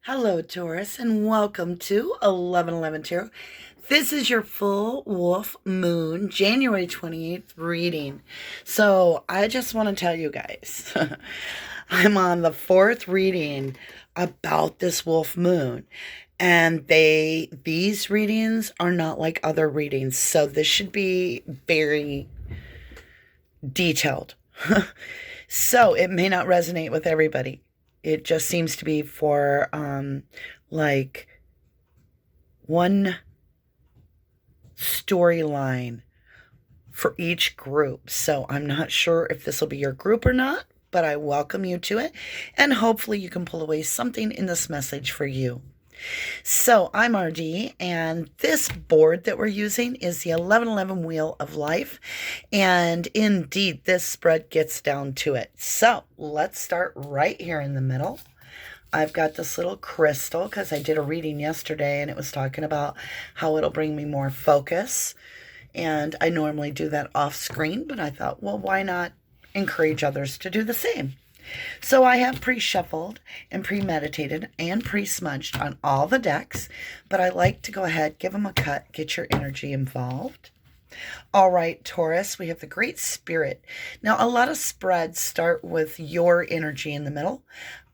Hello, Taurus, and welcome to 1111 Tarot. This is your full wolf moon, January 28th reading. So I just want to tell you guys, I'm on the fourth reading about this wolf moon. And these readings are not like other readings. So this should be very detailed. So it may not resonate with everybody. It just seems to be for like one storyline for each group. So I'm not sure if this will be your group or not, but I welcome you to it. And hopefully you can pull away something in this message for you. So I'm RD, and this board that we're using is the 1111 Wheel of Life. And indeed, this spread gets down to it. So let's start right here in the middle. I've got this little crystal because I did a reading yesterday and it was talking about how it'll bring me more focus. And I normally do that off screen, but I thought, well, why not encourage others to do the same? So I have pre-shuffled and premeditated and pre-smudged on all the decks, but I like to go ahead, give them a cut, get your energy involved. All right, Taurus, we have the Great Spirit. Now, a lot of spreads start with your energy in the middle.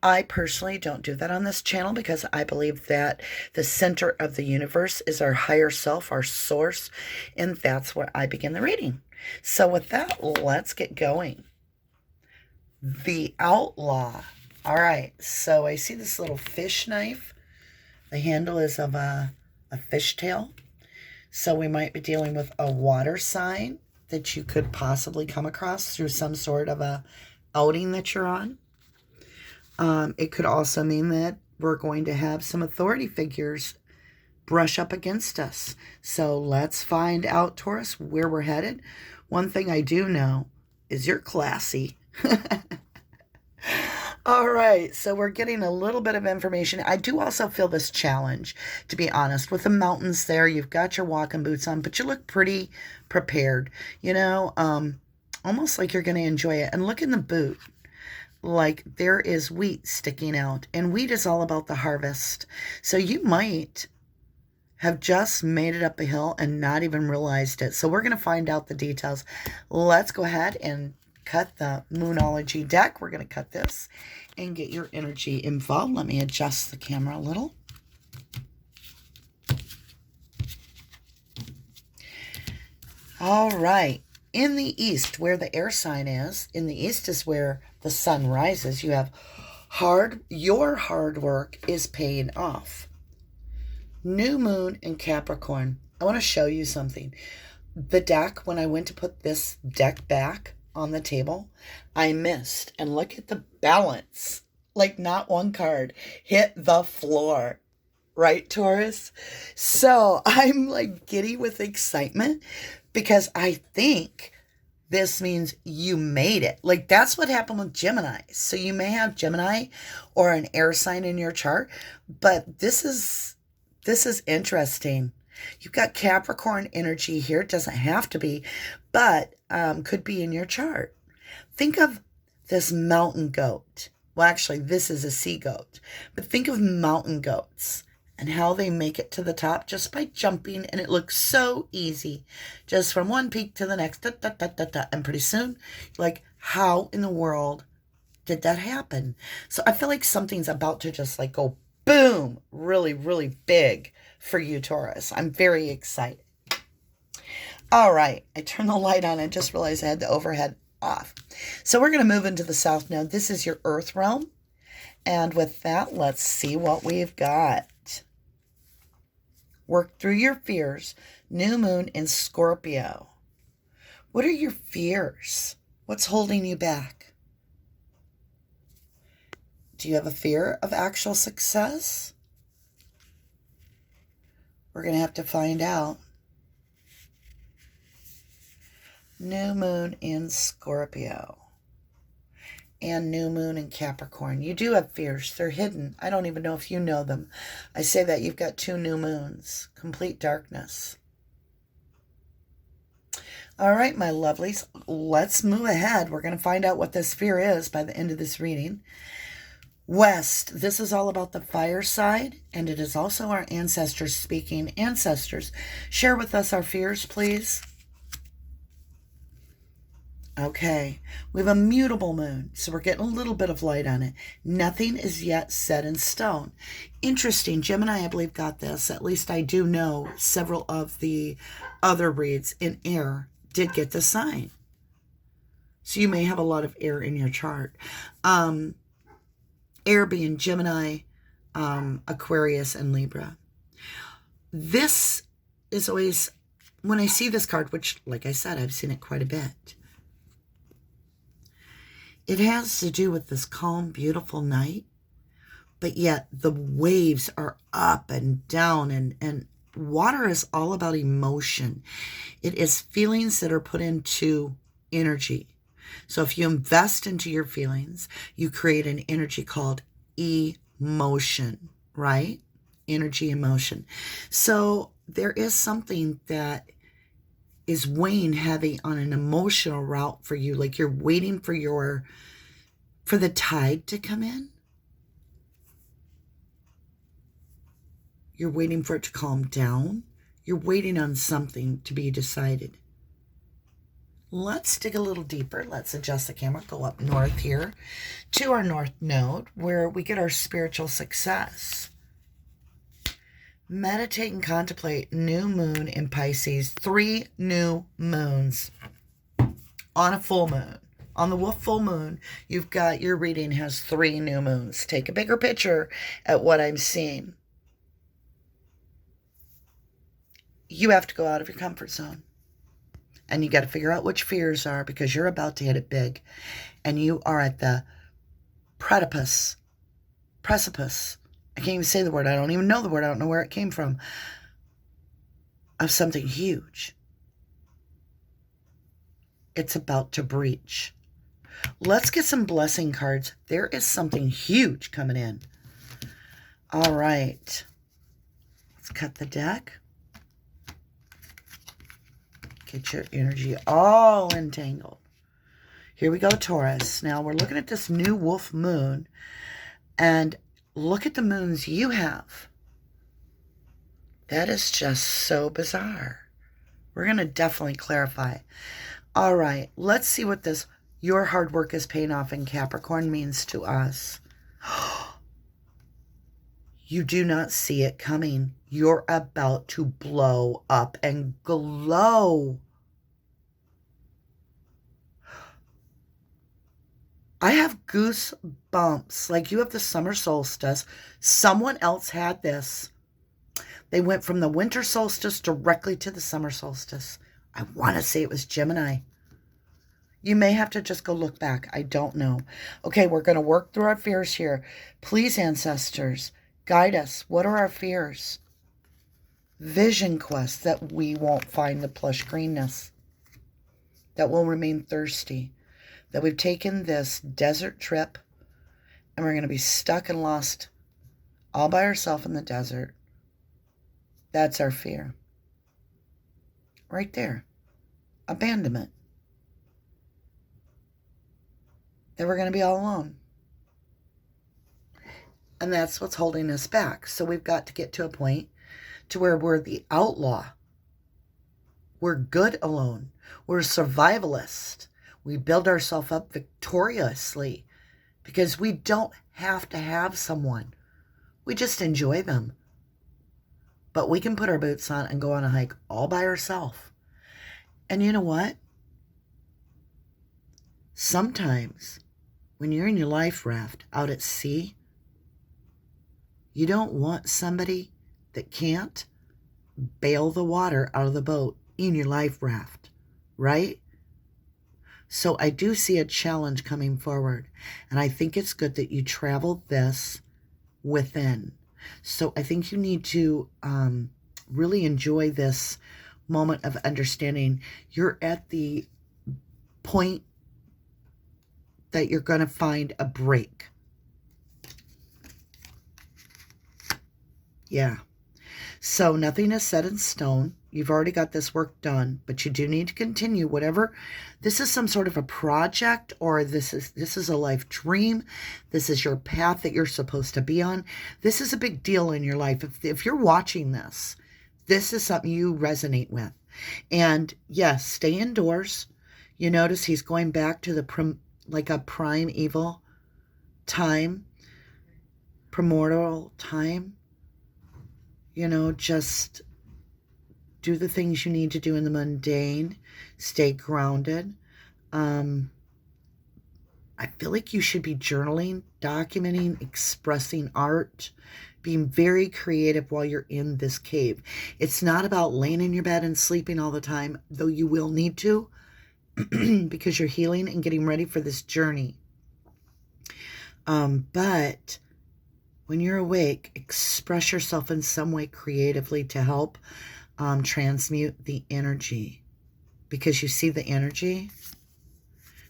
I personally don't do that on this channel because I believe that the center of the universe is our higher self, our source, and that's where I begin the reading. So with that, let's get going. The Outlaw. All right, so I see this little fish knife. The handle is of a fishtail. So we might be dealing with a water sign that you could possibly come across through some sort of a outing that you're on. It could also mean that we're going to have some authority figures brush up against us. So let's find out, Taurus, where we're headed. One thing I do know is you're classy. All right, so we're getting a little bit of information. I do also feel this challenge, to be honest. With the mountains there, you've got your walking boots on, but you look pretty prepared. You know, almost like you're going to enjoy it. And look in the boot. Like there is wheat sticking out. And wheat is all about the harvest. So you might have just made it up a hill and not even realized it. So we're going to find out the details. Let's go ahead and cut the Moonology deck. We're going to cut this and get your energy involved. Let me adjust the camera a little. All right. In the east, where the air sign is, in the east is where the sun rises. You have your hard work is paying off. New moon in Capricorn. I want to show you something. The deck, when I went to put this deck back on the table, I missed. And look at the balance. Like not one card hit the floor. Right, Taurus? So I'm like giddy with excitement because I think this means you made it. Like that's what happened with Gemini. So you may have Gemini or an air sign in your chart, but this is interesting. You've got Capricorn energy here. It doesn't have to be, but could be in your chart. Think of this mountain goat. Well, actually, this is a sea goat. But think of mountain goats and how they make it to the top just by jumping. And it looks so easy. Just from one peak to the next. And pretty soon, like, how in the world did that happen? So I feel like something's about to just like go boom, really, really big for you, Taurus. I'm very excited. All right, I turned the light on. I just realized I had the overhead off. So we're going to move into the south node. This is your earth realm. And with that, let's see what we've got. Work through your fears. New moon in Scorpio. What are your fears? What's holding you back? Do you have a fear of actual success? We're going to have to find out. New moon in Scorpio. And new moon in Capricorn. You do have fears. They're hidden. I don't even know if you know them. I say that you've got two new moons. Complete darkness. All right, my lovelies. Let's move ahead. We're going to find out what this fear is by the end of this reading. West, this is all about the fire side, and it is also our ancestors speaking. Ancestors, share with us our fears, please. Okay, we have a mutable moon, so we're getting a little bit of light on it. Nothing is yet set in stone. Interesting, Gemini, I believe, got this. At least I do know several of the other reads in air did get the sign. So you may have a lot of air in your chart. Air being Gemini, Aquarius, and Libra. This is always, when I see this card, which, like I said, I've seen it quite a bit, it has to do with this calm, beautiful night, but yet the waves are up and down, and water is all about emotion. It is feelings that are put into energy. So if you invest into your feelings, you create an energy called emotion, right? Energy, emotion. So there is something that is weighing heavy on an emotional route for you, like you're waiting for the tide to come in. You're waiting for it to calm down. You're waiting on something to be decided. Let's dig a little deeper. Let's adjust the camera, go up north here to our north node where we get our spiritual success. Meditate and contemplate new moon in Pisces. 3 new moons on a full moon. On the wolf full moon, you've got your reading has 3 new moons. Take a bigger picture at what I'm seeing. You have to go out of your comfort zone. And you got to figure out which fears are, because you're about to hit it big. And you are at the precipice. I can't even say the word. I don't even know the word. I don't know where it came from. Of something huge. It's about to breach. Let's get some blessing cards. There is something huge coming in. All right. Let's cut the deck. Get your energy all entangled. Here we go, Taurus. Now we're looking at this new wolf moon, and look at the moons you have. That is just so bizarre. We're going to definitely clarify. All right, let's see what this your hard work is paying off in Capricorn means to us. You do not see it coming. You're about to blow up and glow. I have goosebumps. Like you have the summer solstice. Someone else had this. They went from the winter solstice directly to the summer solstice. I want to say it was Gemini. You may have to just go look back. I don't know. Okay, we're going to work through our fears here. Please, ancestors, guide us. What are our fears? Vision quest, that we won't find the plush greenness, that we'll remain thirsty, that we've taken this desert trip and we're going to be stuck and lost all by ourselves in the desert. That's our fear. Right there. Abandonment. That we're going to be all alone. And that's what's holding us back. So we've got to get to a point to where we're the outlaw. We're good alone. We're a survivalist. We build ourselves up victoriously because we don't have to have someone. We just enjoy them. But we can put our boots on and go on a hike all by ourselves. And you know what? Sometimes when you're in your life raft out at sea, you don't want somebody that can't bail the water out of the boat in your life raft, right? So I do see a challenge coming forward, and I think it's good that you travel this within. So I think you need to really enjoy this moment of understanding. You're at the point that you're going to find a break. Yeah. So nothing is set in stone. You've already got this work done, but you do need to continue whatever. This is some sort of a project, or this is a life dream. This is your path that you're supposed to be on. This is a big deal in your life. If you're watching this, this is something you resonate with. And yes, stay indoors. You notice he's going back to the like a primeval time, primordial time. You know, just do the things you need to do in the mundane. Stay grounded. I feel like you should be journaling, documenting, expressing art, being very creative while you're in this cave. It's not about laying in your bed and sleeping all the time, though you will need to, because you're healing and getting ready for this journey. But when you're awake, express yourself in some way creatively to help transmute the energy. Because you see the energy?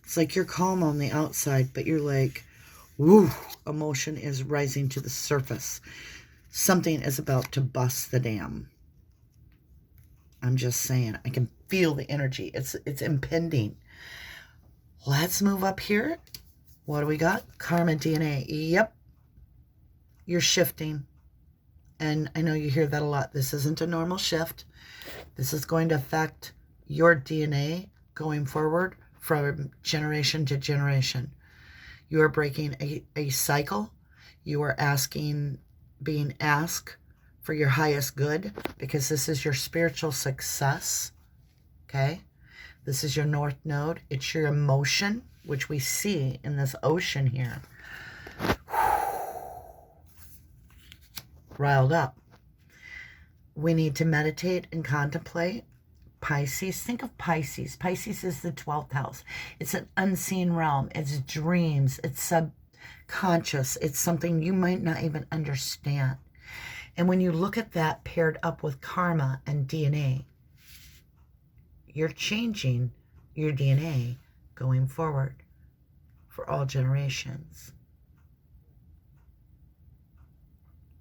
It's like you're calm on the outside, but you're like, woo, emotion is rising to the surface. Something is about to bust the dam. I'm just saying, I can feel the energy. It's impending. Let's move up here. What do we got? Karma DNA. Yep. You're shifting. And I know you hear that a lot. This isn't a normal shift. This is going to affect your DNA going forward from generation to generation. You are breaking a cycle. You are being asked for your highest good, because this is your spiritual success. Okay? This is your North Node. It's your emotion, which we see in this ocean here. Riled up. We need to meditate and contemplate. Pisces, think of Pisces. Pisces is the 12th house. It's an unseen realm. It's dreams. It's subconscious. It's something you might not even understand. And when you look at that paired up with karma and DNA, you're changing your DNA going forward for all generations.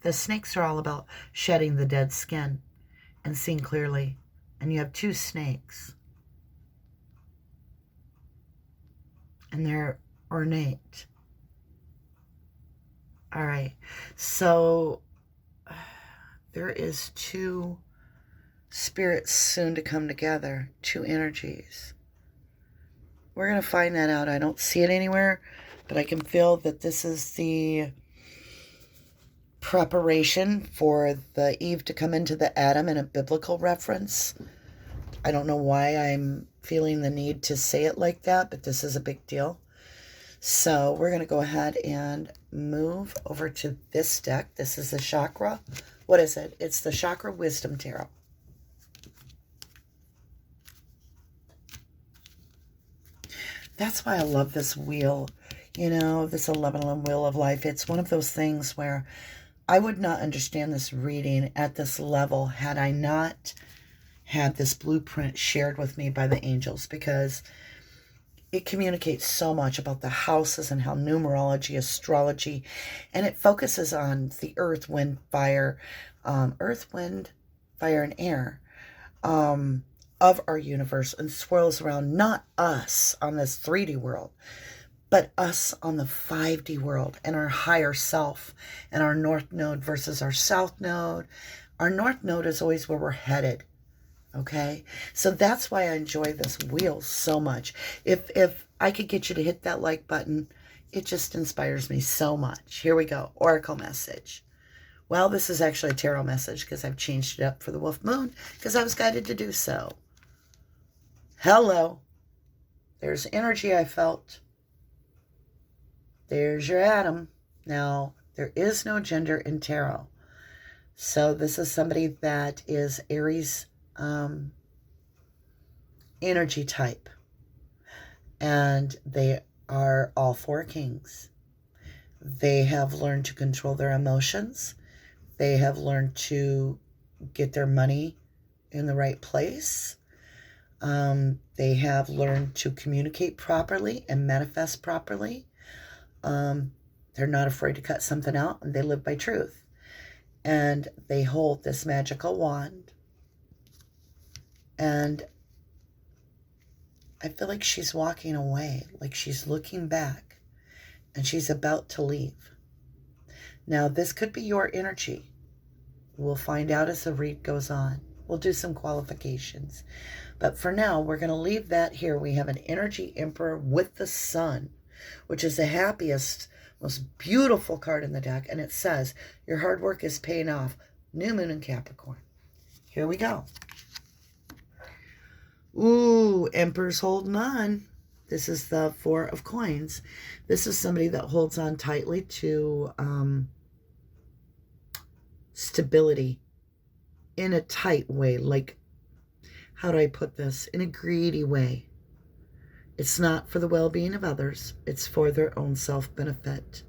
The snakes are all about shedding the dead skin and seeing clearly. And you have 2 snakes. And they're ornate. All right. So there is 2 spirits soon to come together. 2 energies. We're going to find that out. I don't see it anywhere, but I can feel that this is the preparation for the Eve to come into the Adam in a biblical reference. I don't know why I'm feeling the need to say it like that, but this is a big deal. So we're going to go ahead and move over to this deck. This is the Chakra. What is it? It's the Chakra Wisdom Tarot. That's why I love this wheel. You know, this 11 wheel of life. It's one of those things where I would not understand this reading at this level had I not had this blueprint shared with me by the angels, because it communicates so much about the houses and how numerology, astrology, and it focuses on the earth, wind, fire, and air of our universe, and swirls around not us on this 3D world, but us on the 5D world and our higher self and our North Node versus our South Node. Our North Node is always where we're headed. Okay? So that's why I enjoy this wheel so much. If I could get you to hit that like button, it just inspires me so much. Here we go. Oracle message. Well, this is actually a tarot message because I've changed it up for the Wolf Moon because I was guided to do so. Hello. There's energy I felt. There's your Adam. Now, there is no gender in tarot. So this is somebody that is Aries energy type. And they are all 4 kings. They have learned to control their emotions. They have learned to get their money in the right place. They have learned to communicate properly and manifest properly. They're not afraid to cut something out, and they live by truth. And they hold this magical wand. And I feel like she's walking away, like she's looking back, and she's about to leave. Now, this could be your energy. We'll find out as the read goes on. We'll do some qualifications. But for now, we're going to leave that here. We have an energy emperor with the sun, which is the happiest, most beautiful card in the deck. And it says, your hard work is paying off. New moon in Capricorn. Here we go. Ooh, Emperor's holding on. This is the Four of Coins. This is somebody that holds on tightly to stability in a tight way. Like, how do I put this? In a greedy way. It's not for the well-being of others. It's for their own self-benefit.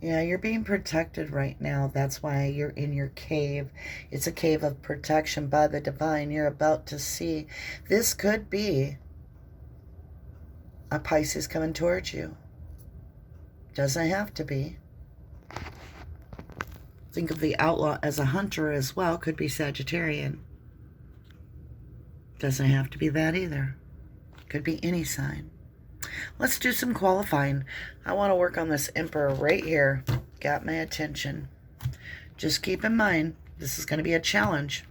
Yeah, you're being protected right now. That's why you're in your cave. It's a cave of protection by the divine. You're about to see. This could be a Pisces coming towards you. Doesn't have to be. Think of the outlaw as a hunter as well. Could be Sagittarian. Doesn't have to be that either. Could be any sign. Let's do some qualifying. I want to work on this Emperor right here. Got my attention. Just keep in mind, this is going to be a challenge,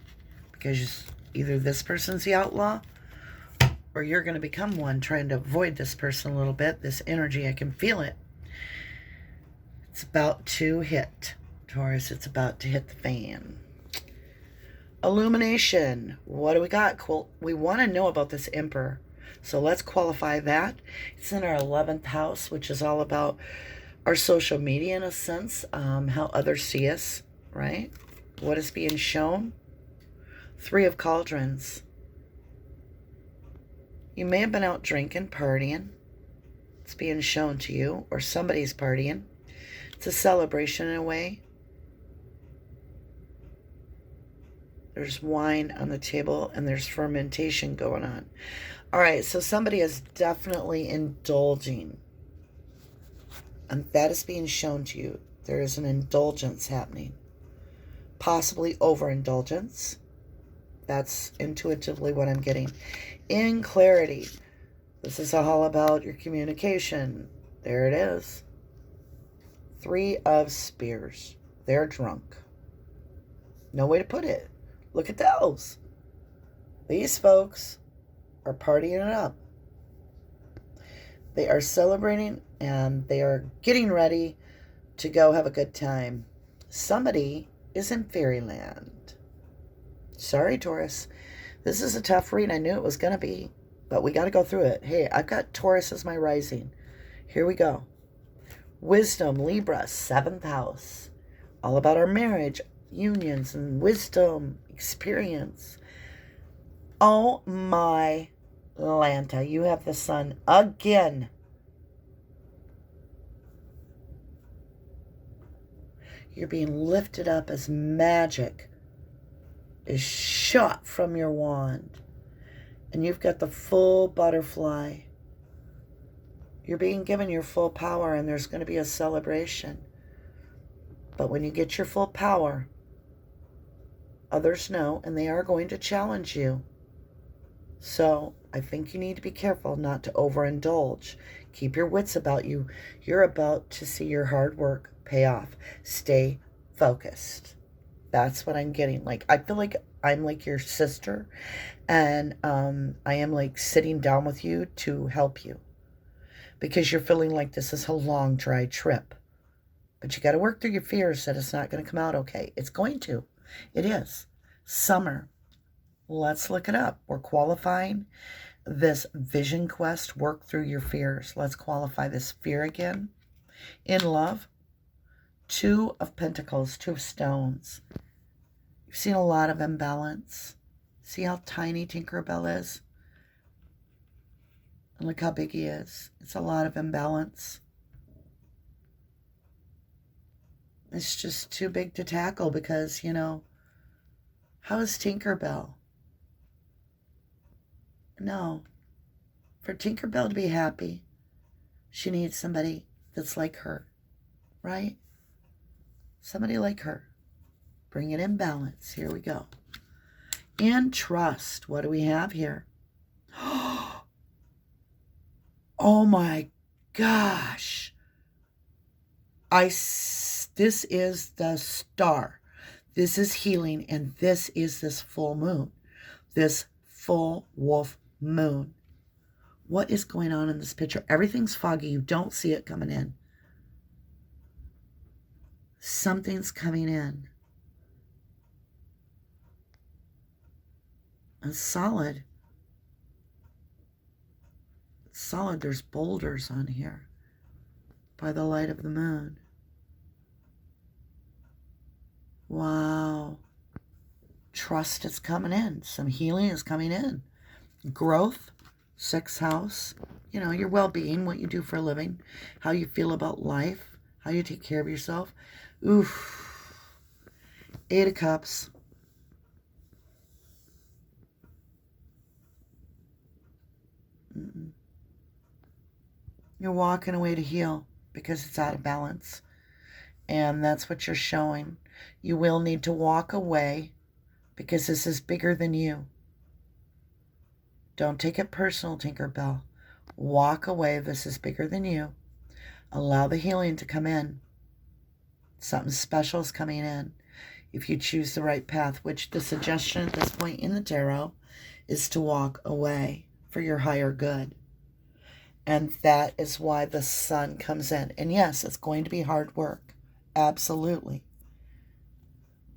because either this person's the outlaw or you're going to become one, trying to avoid this person a little bit. This energy, I can feel it. It's about to hit, Taurus. It's about to hit the fan. Illumination. What do we got? We want to know about this Emperor. So let's qualify that. It's in our 11th house, which is all about our social media in a sense, how others see us, right? What is being shown? Three of Cauldrons. You may have been out drinking, partying. It's being shown to you, or somebody's partying. It's a celebration in a way. There's wine on the table, and there's fermentation going on. All right, so somebody is definitely indulging. And that is being shown to you. There is an indulgence happening. Possibly overindulgence. That's intuitively what I'm getting. In clarity. This is all about your communication. There it is. Three of Spears. They're drunk. No way to put it. Look at those. These folks are partying it up. They are celebrating and they are getting ready to go have a good time. Somebody is in fairyland. Sorry, Taurus. This is a tough read. I knew it was going to be, but we got to go through it. Hey, I've got Taurus as my rising. Here we go. Wisdom, Libra, 7th house. All about our marriage, unions, and wisdom, experience. Oh my Lanta, you have the sun again. You're being lifted up as magic is shot from your wand. And you've got the full butterfly. You're being given your full power, and there's going to be a celebration. But when you get your full power, others know, and they are going to challenge you. So I think you need to be careful not to overindulge. Keep your wits about you. You're about to see your hard work pay off. Stay focused. That's what I'm getting. Like, I feel like I'm like your sister, and I am like sitting down with you to help you, because you're feeling like this is a long, dry trip. But you got to work through your fears that it's not going to come out okay. It's going to. It is. Summer. Let's look it up. We're qualifying this vision quest. Work through your fears. Let's qualify this fear again. In love. 2 of Pentacles, 2 of Stones. You've seen a lot of imbalance. See how tiny Tinkerbell is? And look how big he is. It's a lot of imbalance. It's just too big to tackle because, you know, how is Tinkerbell? No. For Tinkerbell to be happy, she needs somebody that's like her, right? Somebody like her. Bring it in balance. Here we go. And trust. What do we have here? Oh my gosh. This is the star. This is healing, and this is this full moon. This full wolf moon. What is going on in this picture? Everything's foggy. You don't see it coming in. Something's coming in. It's solid. It's solid. There's boulders on here by the light of the moon. Wow. Trust is coming in. Some healing is coming in. Growth, 6th house. You know, your well-being, what you do for a living, how you feel about life, how you take care of yourself. Oof. 8 of Cups. You're walking away to heal because it's out of balance. And that's what you're showing. You will need to walk away because this is bigger than you. Don't take it personal, Tinkerbell. Walk away. This is bigger than you. Allow the healing to come in. Something special is coming in if you choose the right path, which the suggestion at this point in the tarot is to walk away for your higher good. And that is why the sun comes in. And yes, it's going to be hard work. Absolutely.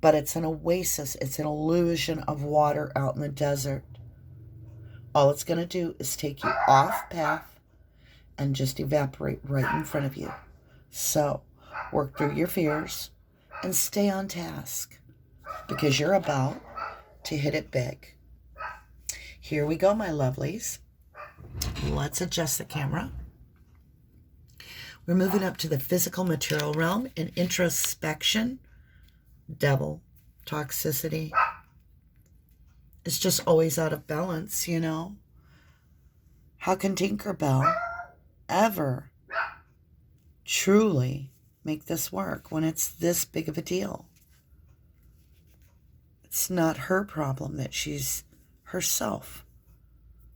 But it's an oasis. It's an illusion of water out in the desert. All it's going to do is take you off path and just evaporate right in front of you. So work through your fears and stay on task because you're about to hit it big. Here we go, my lovelies. Let's adjust the camera. We're moving up to the physical material realm in introspection. Devil, toxicity. It's just always out of balance, you know. How can Tinkerbell ever truly make this work when it's this big of a deal? It's not her problem that she's herself,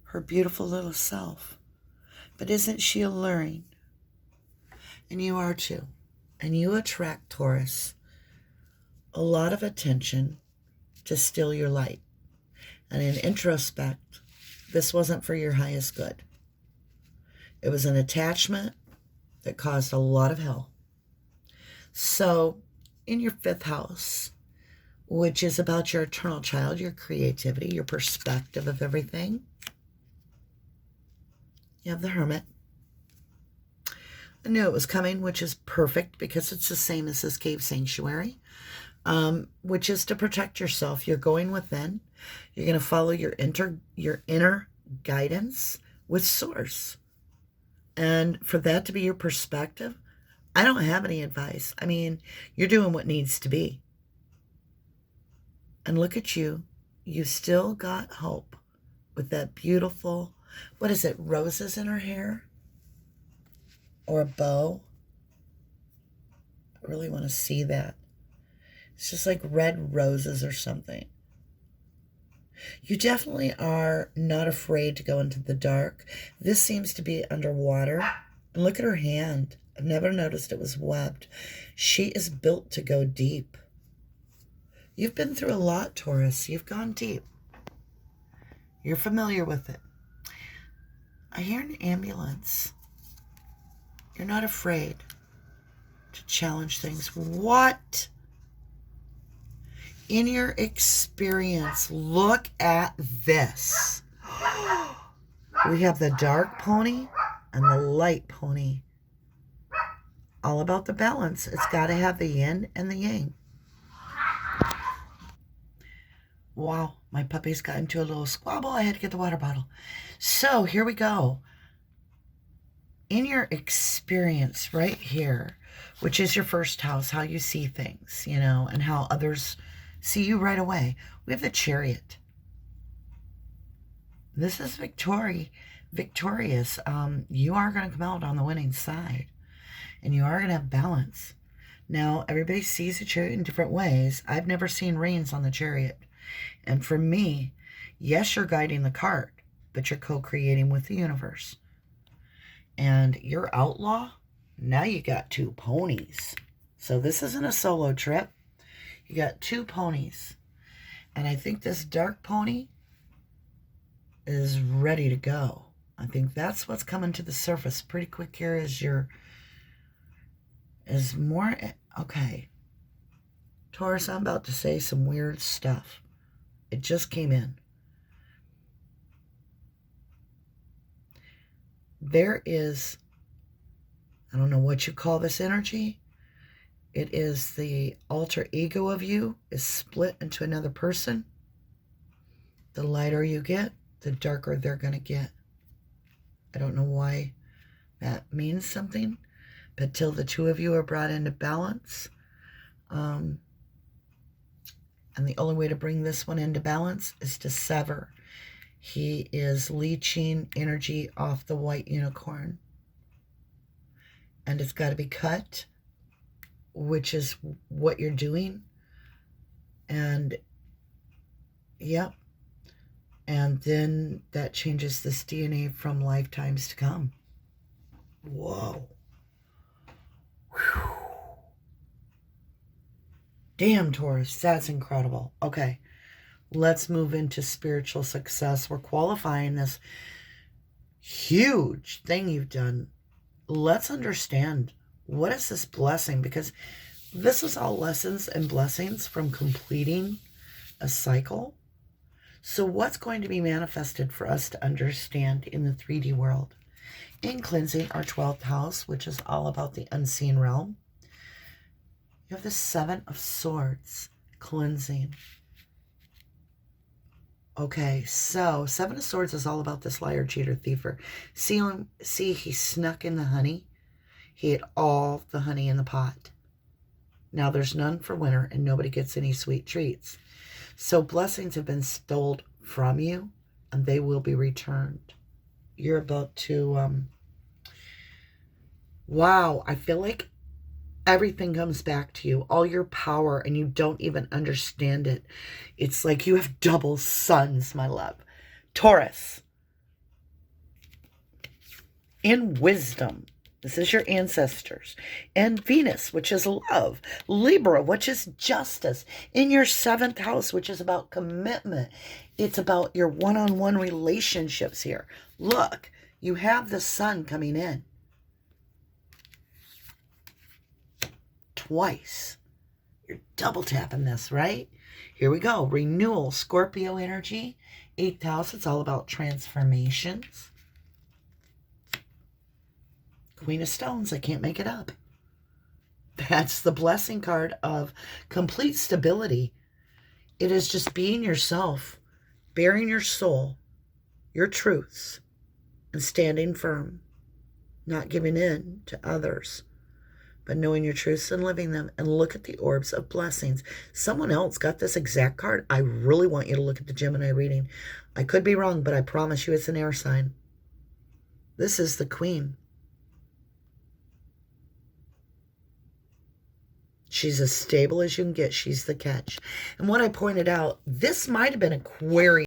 her beautiful little self. But isn't she alluring? And you are too. And you attract, Taurus, a lot of attention to steal your light. And in introspect, this wasn't for your highest good. It was an attachment that caused a lot of hell. So in your 5th house, which is about your eternal child, your creativity, your perspective of everything, you have the Hermit. I knew it was coming, which is perfect because it's the same as this cave sanctuary, which is to protect yourself. You're going within. You're going to follow your inner guidance with source. And for that to be your perspective, I don't have any advice. I mean, you're doing what needs to be. And look at you. You still got hope with that beautiful, what is it, roses in her hair? Or a bow? I really want to see that. It's just like red roses or something. You definitely are not afraid to go into the dark. This seems to be underwater. And look at her hand. I've never noticed it was webbed. She is built to go deep. You've been through a lot, Taurus. You've gone deep. You're familiar with it. I hear an ambulance. You're not afraid to challenge things. What? In your experience, look at this. We have the dark pony and the light pony. All about the balance. It's got to have the yin and the yang. Wow, my puppy's got into a little squabble. I had to get the water bottle. So here we go. In your experience right here, which is your 1st house, how you see things, you know, and how others see you right away. We have the Chariot. This is victorious. You are going to come out on the winning side. And you are going to have balance. Now, everybody sees the chariot in different ways. I've never seen reins on the chariot. And for me, yes, you're guiding the cart, but you're co-creating with the universe. And your outlaw, now you got 2 ponies. So this isn't a solo trip. You got 2 ponies. And I think this dark pony is ready to go. I think that's what's coming to the surface pretty quick here is more. Okay. Taurus, I'm about to say some weird stuff. It just came in. There is, I don't know what you call this energy. It is the alter ego of you is split into another person. The lighter you get, the darker they're going to get. I don't know why that means something, but till the 2 of you are brought into balance, and the only way to bring this one into balance is to sever. He is leeching energy off the white unicorn. And it's got to be cut, which is what you're doing. And, yep. And then that changes this DNA from lifetimes to come. Whoa. Whew. Damn, Taurus, that's incredible. Okay, let's move into spiritual success. We're qualifying this huge thing you've done. Let's understand, what is this blessing? Because this is all lessons and blessings from completing a cycle. So what's going to be manifested for us to understand in the 3D world? In cleansing, our 12th house, which is all about the unseen realm, you have the 7 of Swords, cleansing. Okay, so 7 of Swords is all about this liar, cheater, thiefer. See, he snuck in the honey. He ate all the honey in the pot. Now there's none for winter, and nobody gets any sweet treats. So blessings have been stolen from you, and they will be returned. You're about to, wow, I feel like everything comes back to you, all your power, and you don't even understand it. It's like you have double suns, my love. Taurus, in wisdom, this is your ancestors. And Venus, which is love. Libra, which is justice. In your 7th house, which is about commitment. It's about your one-on-one relationships here. Look, you have the sun coming in. Twice. You're double tapping this, right? Here we go. Renewal, Scorpio energy. 8th house, it's all about transformations. Queen of Stones, I can't make it up. That's the blessing card of complete stability. It is just being yourself, bearing your soul, your truths, and standing firm. Not giving in to others, but knowing your truths and living them. And look at the orbs of blessings. Someone else got this exact card. I really want you to look at the Gemini reading. I could be wrong, but I promise you it's an air sign. This is the Queen. She's as stable as you can get. She's the catch. And what I pointed out, this might have been Aquarius.